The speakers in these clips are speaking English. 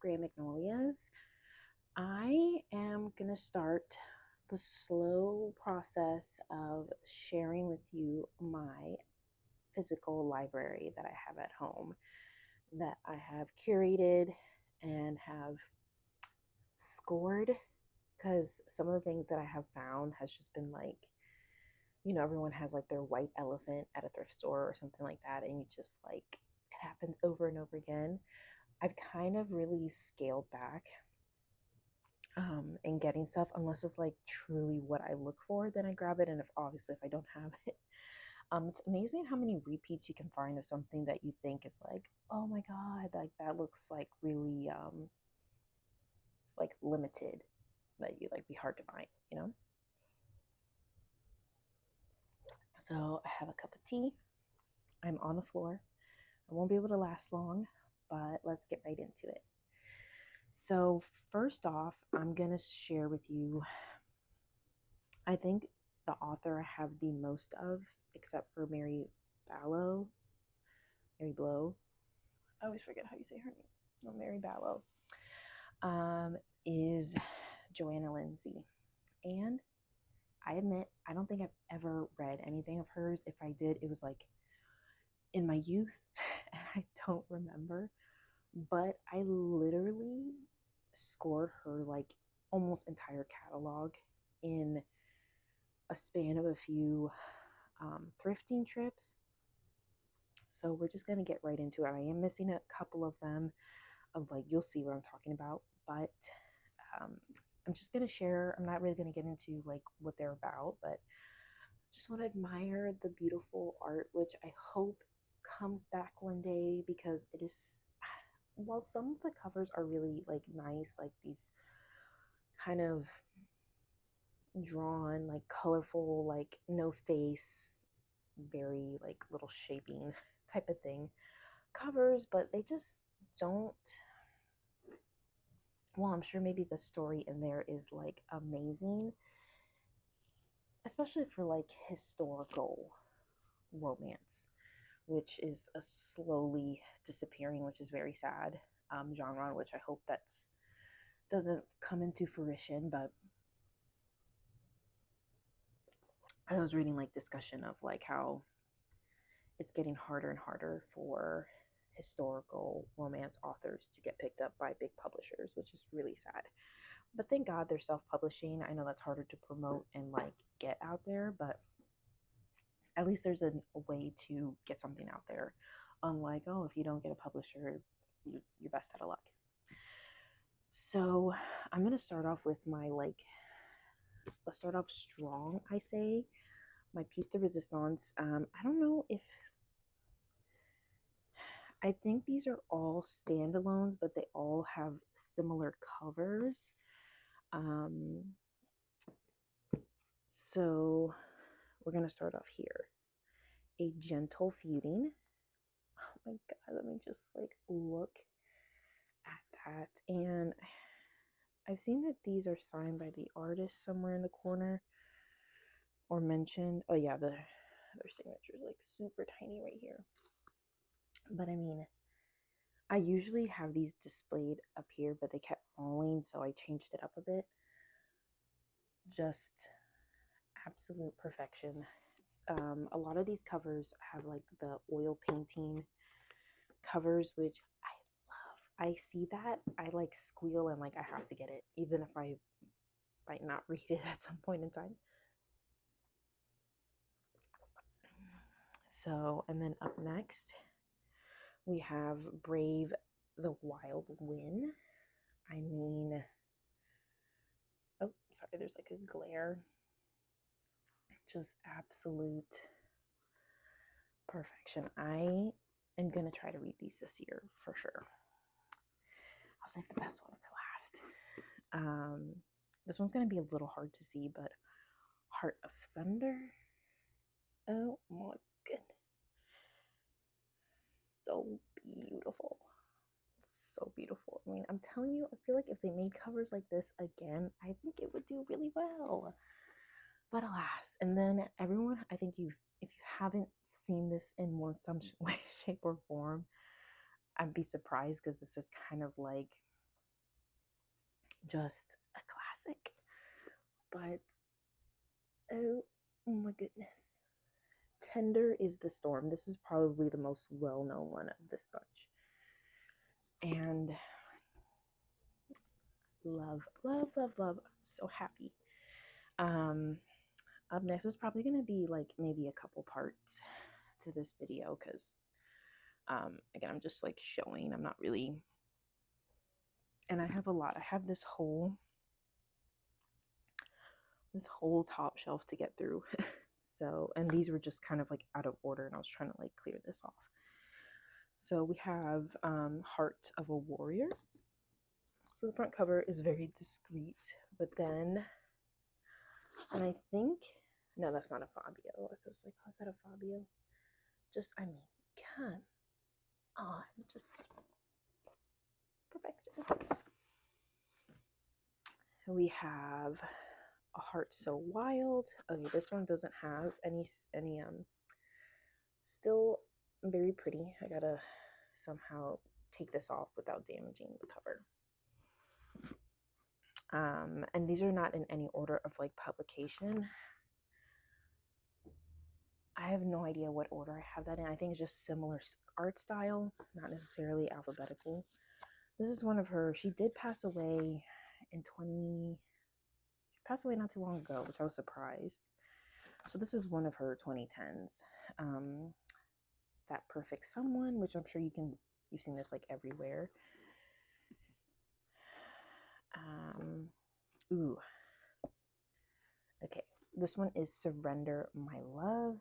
Gray Magnolias. I am going to start the slow process of sharing with you my physical library that I have at home, that I have curated and have scored, because some of the things that I have found has just been like, everyone has like their white elephant at a thrift store or something like that, and you just like, it happens over and over again. I've kind of really scaled back in getting stuff, unless it's like truly what I look for, then I grab it. And if I don't have it, it's amazing how many repeats you can find of something that you think is like, oh my god, like that looks like really like limited, that you like be hard to find. So I have a cup of tea. I'm on the floor. I won't be able to last long, but let's get right into it. So first off, I'm gonna share with you, I think the author I have the most of, except for Mary Blow. I always forget how you say her name. No, Mary Ballow. Is Johanna Lindsey. And I admit, I don't think I've ever read anything of hers. If I did, it was like in my youth, and I don't remember. But I literally scored her like almost entire catalog in a span of a few thrifting trips. So we're just going to get right into it. I am missing a couple of them, of like, you'll see what I'm talking about, but um, I'm just going to share. I'm not really going to get into like what they're about, but just want to admire the beautiful art, which I hope comes back one day, because it is, while some of the covers are really like nice, like these kind of drawn, like colorful, like no face, very like little shaping type of thing covers, but they just don't, well, I'm sure maybe the story in there is like amazing, especially for like historical romance, which is a slowly disappearing, which is very sad, genre, which I hope that's doesn't come into fruition. But I was reading like discussion of like how it's getting harder and harder for historical romance authors to get picked up by big publishers, which is really sad. But thank God they're self-publishing. I know that's harder to promote and like get out there, but at least there's a way to get something out there. Unlike, oh, if you don't get a publisher, you're best out of luck. So I'm gonna start off with my let's start off strong. I say my piece de resistance. I don't know if, I think these are all standalones, but they all have similar covers. Um, so we're gonna start off here. A Gentle Feuding. Oh my god, let me just like look at that. And I've seen that these are signed by the artist somewhere in the corner, or mentioned. Oh yeah, their signature is like super tiny right here. But I mean, I usually have these displayed up here, but they kept falling, so I changed it up a bit. Just absolute perfection. A lot of these covers have like the oil painting covers, which I love. I see that, I like squeal, and like I have to get it, even if I might not read it at some point in time. So, and then up next, we have Brave the Wild Win. I mean, oh, sorry, there's like a glare. Just absolute perfection. I am going to try to read these this year for sure. I'll save the best one for last. This one's going to be a little hard to see, but Heart of Thunder. Oh my goodness. So beautiful. So beautiful. I mean, I'm telling you, I feel like if they made covers like this again, I think it would do really well. But alas, and then everyone, I think if you haven't seen this in some way, shape, or form, I'd be surprised, because this is kind of like just a classic. But oh my goodness. Tender is the Storm. This is probably the most well-known one of this bunch. And love, love, love, love. I'm so happy. Up next is probably going to be like maybe a couple parts to this video because again, I'm just like showing. I'm not really, and I have a lot. I have this whole top shelf to get through. So, and these were just kind of like out of order, and I was trying to like clear this off. So we have Heart of a Warrior. So the front cover is very discreet, but then, and I think, no, that's not a Fabio. I was like, how's that a Fabio? Just, I mean, come on, just perfection. We have A Heart So Wild. Okay, this one doesn't have any still very pretty. I gotta somehow take this off without damaging the cover. And these are not in any order of like publication. I have no idea what order I have that in. I think it's just similar art style, not necessarily alphabetical. This is one of her. She did pass away in she passed away not too long ago, which I was surprised. So this is one of her 2010s. That Perfect Someone, which I'm sure you've seen this like everywhere. Ooh. Okay, this one is Surrender My Love.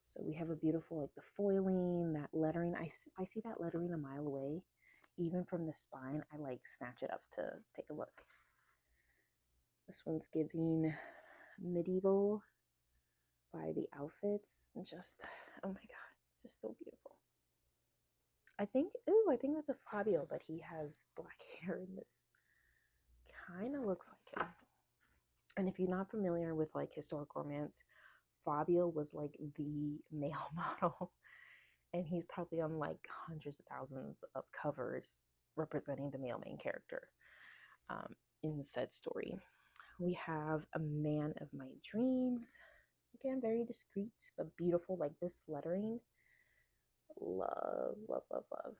So we have a beautiful, like the foiling, that lettering. I see that lettering a mile away. Even from the spine, I like snatch it up to take a look. This one's giving medieval by the outfits. And just, oh my God, it's just so beautiful. I think that's a Fabio, but he has black hair in this. Kind of looks like him. And if you're not familiar with like historic romance, Fabio was like the male model, and he's probably on like hundreds of thousands of covers representing the male main character in said story. We have A Man of My Dreams. Again, very discreet but beautiful, like this lettering. Love, love, love, love.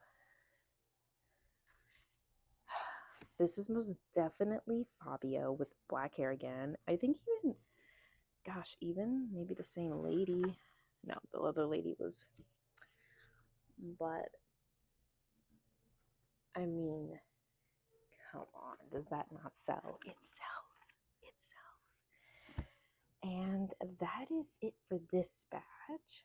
This is most definitely Fabio with black hair again. I think even maybe the same lady. No, the other lady was, but I mean, come on, does that not sell? It sells. It sells. And that is it for this batch.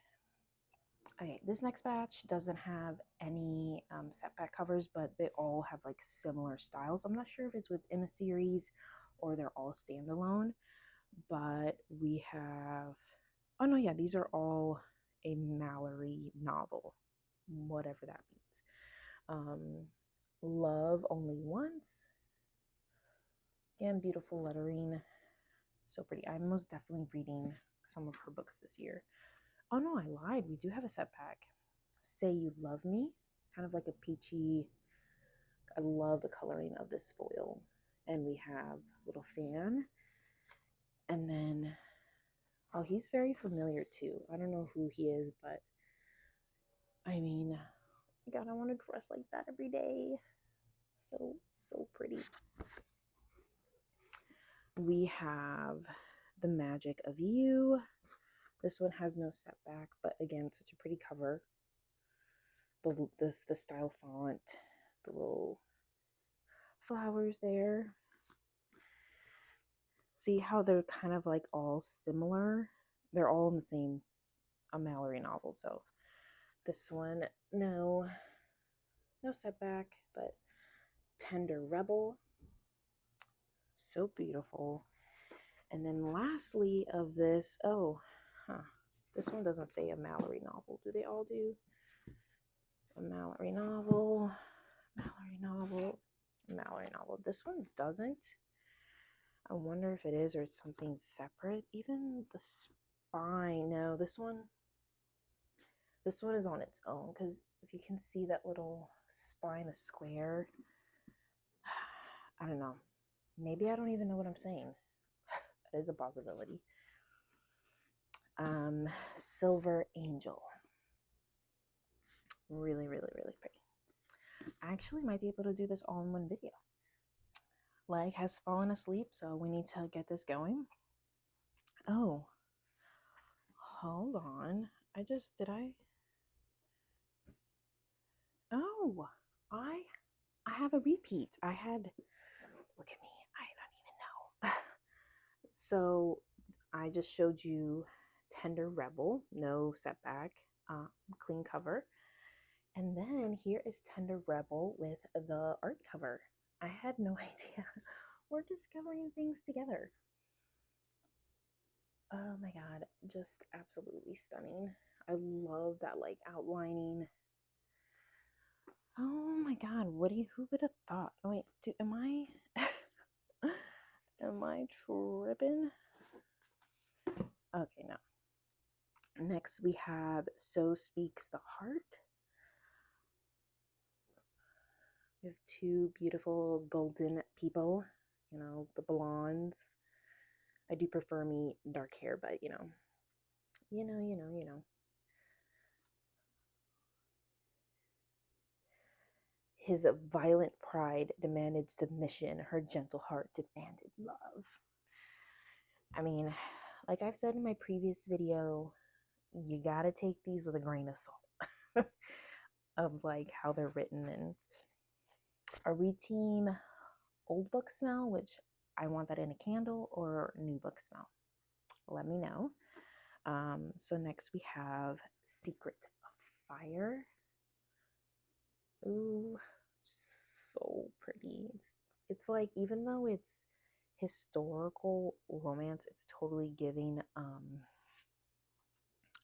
Okay, this next batch doesn't have any setback covers, but they all have like similar styles. I'm not sure if it's within a series or they're all standalone, but we have, oh no, yeah, these are all a Mallory novel, whatever that means. Love Only Once. Again, beautiful lettering, so pretty. I'm most definitely reading some of her books this year. Oh no, I lied. We do have a setback. Say You Love Me. Kind of like a peachy. I love the coloring of this foil. And we have little fan. And then, oh, he's very familiar too. I don't know who he is, but I mean, God, I want to dress like that every day. So, so pretty. We have The Magic of You. This one has no setback, but again, such a pretty cover. The style font, the little flowers there. See how they're kind of like all similar? They're all in the same Mallory novel. So this one, no setback, but Tender Rebel. So beautiful. And then lastly of this, this one doesn't say a Mallory novel. Do they all do? A Mallory novel, Mallory novel, Mallory novel. This one doesn't. I wonder if it is or it's something separate. Even the spine, no, this one is on its own, because if you can see that little spine, a square, I don't know. Maybe I don't even know what I'm saying. That is a possibility. Silver Angel. Really, really, really pretty. I actually might be able to do this all in one video. Leg has fallen asleep, so we need to get this going. Oh, hold on. Oh, I have a repeat. Look at me. I don't even know. So I just showed you Tender Rebel, no setback, clean cover. And then here is Tender Rebel with the art cover. I had no idea. We're discovering things together. Oh my god, just absolutely stunning. I love that like outlining. Oh my god, who would have thought? Oh wait, am I am I tripping? Okay, no. Next we have So Speaks the Heart. We have two beautiful golden people, the blondes. I do prefer me dark hair, but you know. His violent pride demanded submission. Her gentle heart demanded love. I mean, like I've said in my previous video, you gotta take these with a grain of salt of like how they're written. And are we team old book smell, which I want that in a candle, or new book smell? Let me know. So next we have Secret of Fire. Ooh, so pretty. It's like, even though it's historical romance, it's totally giving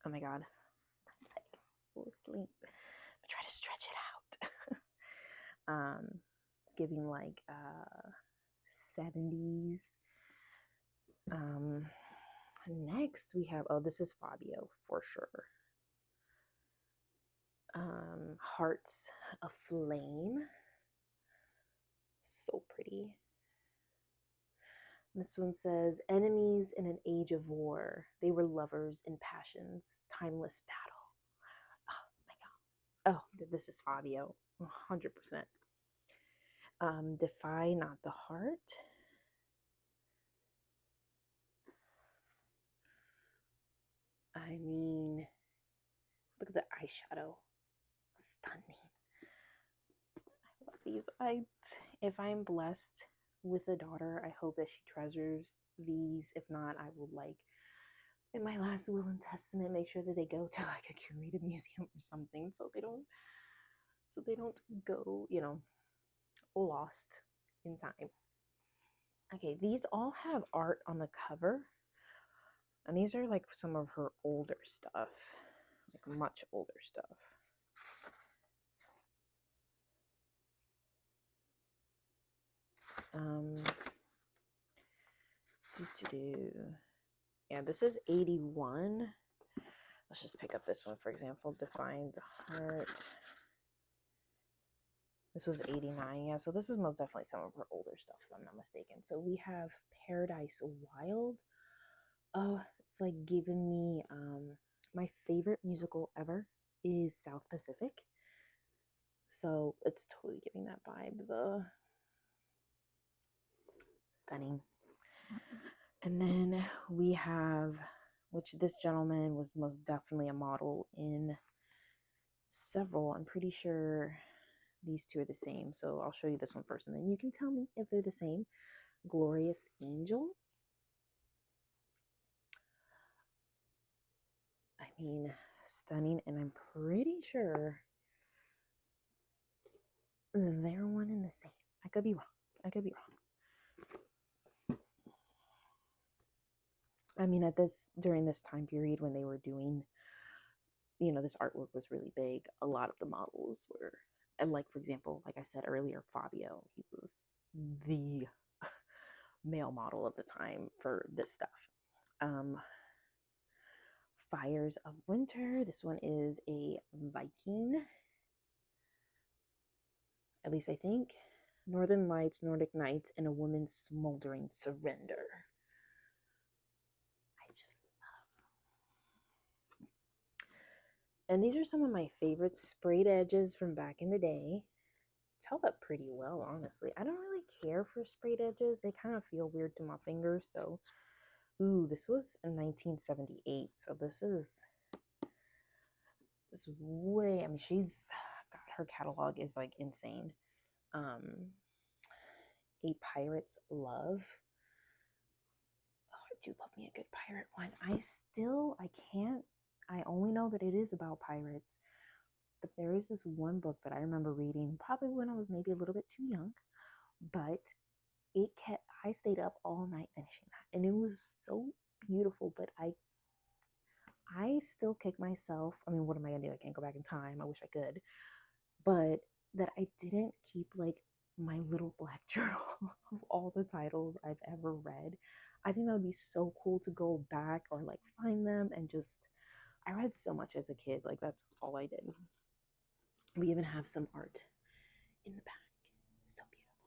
oh my god, my leg is so asleep. I try to stretch it out. It's giving like 70s. Next we have, oh, this is Fabio for sure. Hearts Aflame. So pretty. This one says, enemies in an age of war. They were lovers in passion's timeless battle. Oh my god. Oh, this is Fabio. 100%. Defy not the heart. I mean, look at the eyeshadow. Stunning. I love these. If I'm blessed with a daughter, I hope that she treasures these. If not, I will, like, in my last will and testament, make sure that they go to like a curated museum or something, so they don't go, lost in time. Okay, these all have art on the cover, and these are like some of her older stuff, like much older stuff. Yeah, this is 81. Let's just pick up this one, for example. Define the Heart. This was 89. Yeah, so this is most definitely some of her older stuff, if I'm not mistaken. So we have Paradise Wild. Oh, it's like giving me my favorite musical ever is South Pacific. So it's totally giving that vibe. The stunning. And then we have, which this gentleman was most definitely a model in several. I'm pretty sure these two are the same. So I'll show you this one first, and then you can tell me if they're the same. Glorious Angel. I mean, stunning, and I'm pretty sure they're one and the same. I could be wrong. I mean, during this time period when they were doing, this artwork was really big. A lot of the models were, and like, for example, like I said earlier, Fabio, he was the male model of the time for this stuff. Fires of Winter. This one is a Viking. At least I think. Northern Lights, Nordic Nights, and a woman's smoldering surrender. I just And these are some of my favorite sprayed edges from back in the day. It's held up pretty well, honestly. I don't really care for sprayed edges. They kind of feel weird to my fingers. So, ooh, this was in 1978. So this is way, I mean, God, her catalog is like insane. A Pirate's Love. Oh, I do love me a good pirate one. I only know that it is about pirates. But there is this one book that I remember reading, probably when I was maybe a little bit too young, but I stayed up all night finishing that, and it was so beautiful. But I still kick myself. I mean, what am I gonna do? I can't go back in time. I wish I could, but that I didn't keep like my little black journal of all the titles I've ever read. I think that would be so cool to go back or like find them and just. I read so much as a kid, like that's all I did. We even have some art in the back. So beautiful.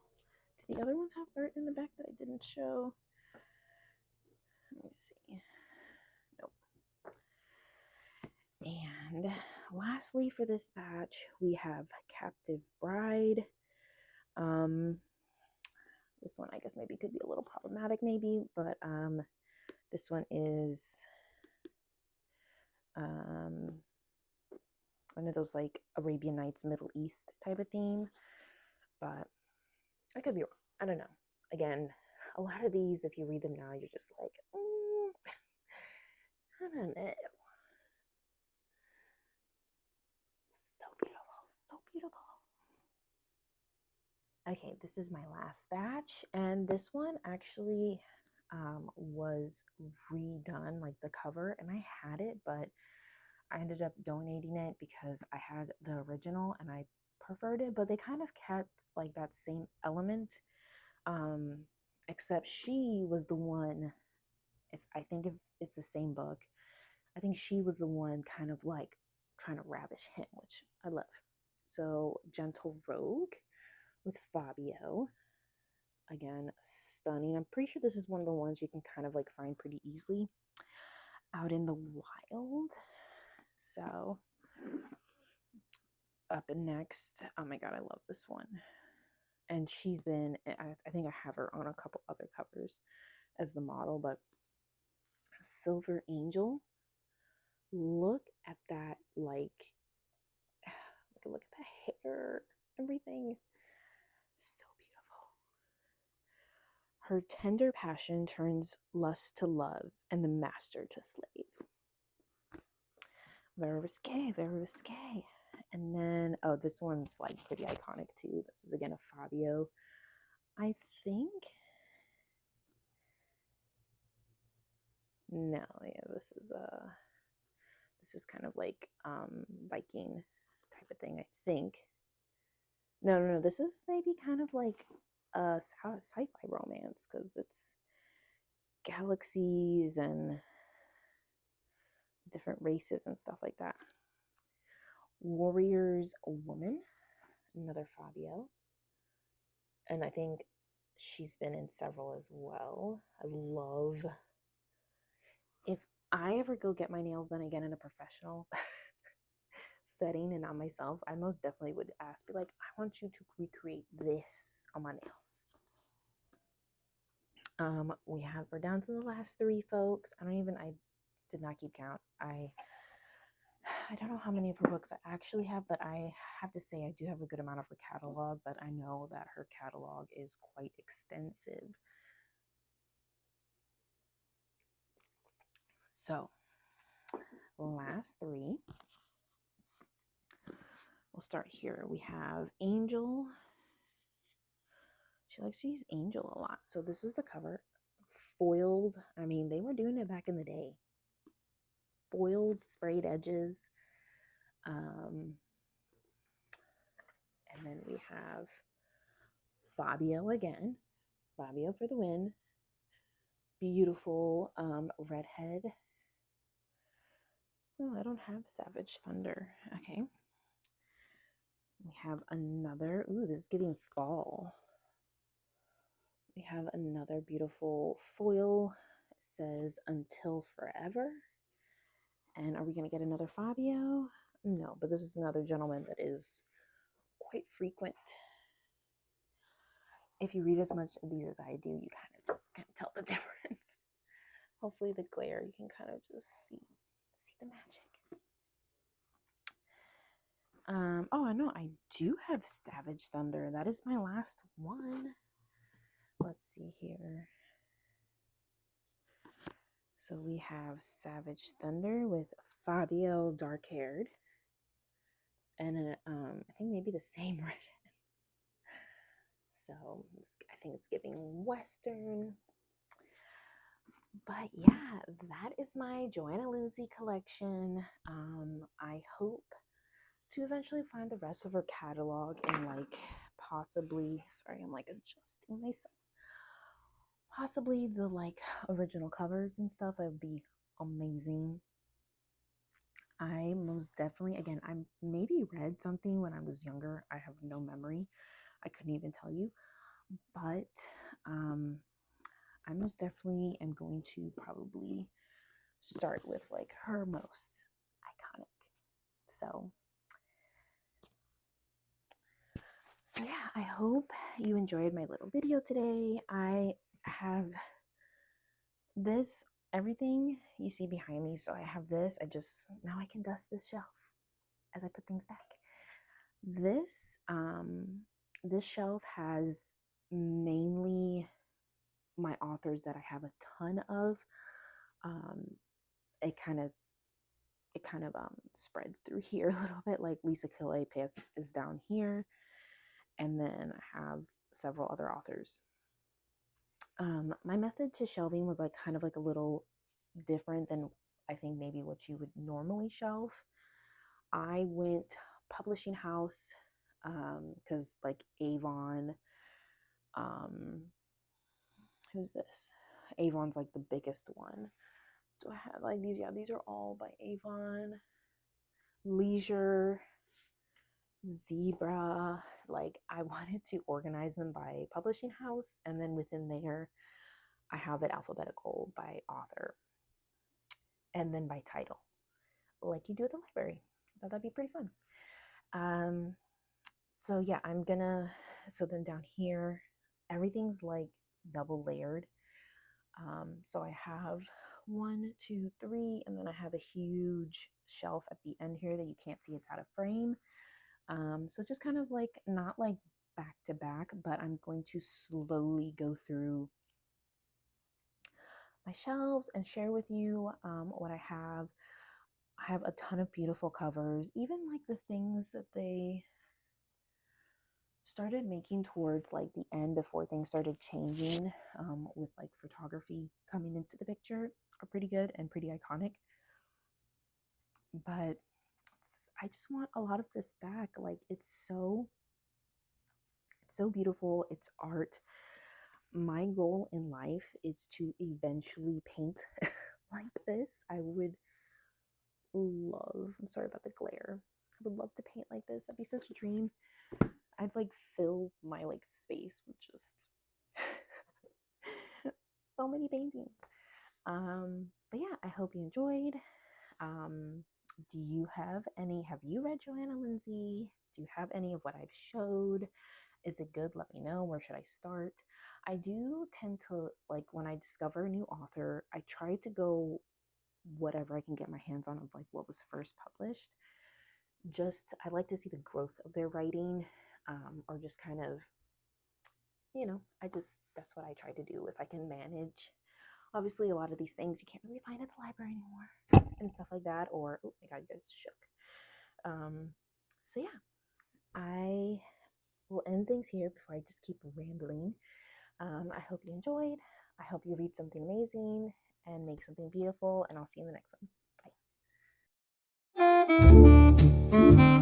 Do the other ones have art in the back that I didn't show? Let me see. Nope. And lastly for this batch, we have Captive Bride. This one I guess maybe could be a little problematic maybe, but this one is one of those like Arabian Nights, Middle East type of theme, but I could be wrong. I don't know. Again, a lot of these, if you read them now, you're just like, I don't know. So beautiful, so beautiful. Okay, this is my last batch, and this one actually was redone, like the cover, and I had it, but I ended up donating it because I had the original and I preferred it, but they kind of kept like that same element, except she was the one, if it's the same book, I think she was the one kind of like trying to ravish him, which I love. So Gentle Rogue with Fabio. Again, stunning. I'm pretty sure this is one of the ones you can kind of like find pretty easily out in the wild. So up next, oh my god, I love this one. And she's been, I think I have her on a couple other covers as the model, but Silver Angel. Look at that, like, look at the hair, everything. So beautiful. Her tender passion turns lust to love and the master to slave. Very risque, very risque. And then, oh, this one's like pretty iconic too. This is again a Fabio. I think, no, yeah, this is kind of like Viking type of thing, I think. No, this is maybe kind of like a sci-fi romance because it's galaxies and different races and stuff like that. Warrior's Woman, another Fabio. And I think she's been in several as well. I love, if I ever go get my nails done again in a professional setting and not myself, I most definitely would ask, be like, I want you to recreate this on my nails. We're down to the last three, folks. I did not keep count. I don't know how many of her books I actually have, but I have to say I do have a good amount of her catalog, but I know that her catalog is quite extensive. So, last three. We'll start here. We have Angel. She likes to use Angel a lot. So this is the cover. Foiled. I mean, they were doing it back in the day. Foiled sprayed edges. And then we have Fabio again. Fabio for the win. Beautiful redhead. Oh, I don't have Savage Thunder. Okay. We have another. Ooh, this is giving fall. We have another beautiful foil. It says "Until Forever." And are we going to get another Fabio? No, but this is another gentleman that is quite frequent. If you read as much of these as I do, you kind of just can't tell the difference. Hopefully the glare, you can kind of just see the magic. Oh, I know, I do have Savage Thunder. That is my last one. Let's see here. So we have Savage Thunder with Fabio dark haired. And I think maybe the same red. So I think it's giving Western. But yeah, that is my Johanna Lindsey collection. I hope to eventually find the rest of her catalog and like possibly, sorry, I'm like adjusting myself. Possibly the like original covers and stuff. That would be amazing. I most definitely, again, I maybe read something when I was younger. I have no memory. I couldn't even tell you. But I most definitely am going to probably start with like her most iconic. So yeah, I hope you enjoyed my little video today. I have this, everything you see behind me. So I have this, now I can dust this shelf as I put things back. This shelf has mainly my authors that I have a ton of. It kind of spreads through here a little bit. Like Lisa Kleypas is down here, and then I have several other authors. My method to shelving was like kind of like a little different than I think maybe what you would normally shelve. I went publishing house because like Avon, who's this? Avon's like the biggest one. Do I have like these? Yeah, these are all by Avon. Leisure, Zebra. Like I wanted to organize them by publishing house, and then within there I have it alphabetical by author and then by title, like you do at the library. I thought that'd be pretty fun. So yeah, so then down here everything's like double layered. So I have 1, 2, 3, and then I have a huge shelf at the end here that you can't see, it's out of frame. So just kind of like not like back to back, but I'm going to slowly go through my shelves and share with you what I have. I have a ton of beautiful covers, even like the things that they started making towards like the end before things started changing with like photography coming into the picture are pretty good and pretty iconic. But I just want a lot of this back. Like it's so beautiful. It's art. My goal in life is to eventually paint like this. I would love, I'm sorry about the glare. I would love to paint like this. That'd be such a dream. I'd like fill my like space with just so many paintings. But yeah, I hope you enjoyed. Have you read Johanna Lindsey? Do you have any of what I've showed? Is it good? Let me know. Where should I start? I do tend to, like, when I discover a new author, I try to go whatever I can get my hands on of like what was first published. I like to see the growth of their writing, or just kind of, that's what I try to do if I can manage. Obviously, a lot of these things you can't really find at the library anymore and stuff like that. Or, oh my God, you guys shook. So yeah, I will end things here before I just keep rambling. I hope you enjoyed. I hope you read something amazing and make something beautiful, and I'll see you in the next one. Bye.